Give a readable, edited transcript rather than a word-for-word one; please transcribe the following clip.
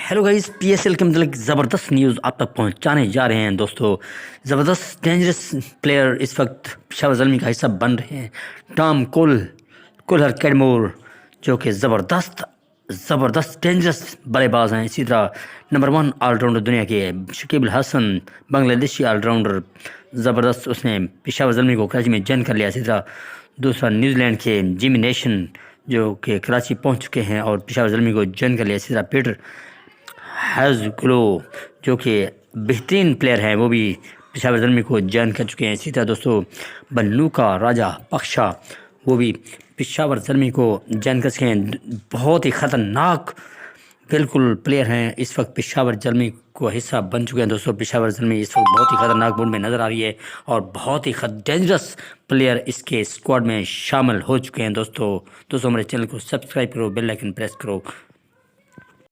Hello guys, PSL के मतलब ज़बरदस्त न्यूज़ आप तक पहुंचाने जा रहे हैं दोस्तों। ज़बरदस्त डेंजरस प्लेयर इस वक्त पेशावर ज़ल्मी का हिस्सा बन रहे हैं। टॉम कुलर कैडमोर, जो कि ज़बरदस्त ज़बरदस्त डेंजरस बल्लेबाज हैं। इसी तरह नंबर 1 ऑलराउंडर दुनिया के शकीब अल हसन, बांग्लादेशी ऑलराउंडर, ज़बरदस्त उसने पेशावर ज़ल्मी को कराची में जन कर लिया। इसी तरह दूसरा न्यूजीलैंड के जिमी नेशन, जो कि कराची पहुंच चुके हैं और पेशावर ज़ल्मी को जन कर लिया। इसी तरह पीटर हैज़ग्लो, जो कि बेहतरीन प्लेयर है, वो भी पेशावर ज़ल्मी को जॉइन कर चुके हैं। इसी तरह दोस्तों बन्नू का राजा पक्षा, वो भी पेशावर ज़ल्मी को जॉइन कर चुके हैं। बहुत ही ख़तरनाक बिल्कुल प्लेयर हैं, इस वक्त पेशावर ज़ल्मी को हिस्सा बन चुके हैं। दोस्तों पेशावर ज़ल्मी इस वक्त बहुत ही ख़तरनाक मूड में नज़र आ रही है और बहुत ही डेंजरस प्लेयर इसके स्क्वाड में शामिल हो चुके हैं। दोस्तों हमारे चैनल को सब्सक्राइब करो, बेल आइकन प्रेस करो।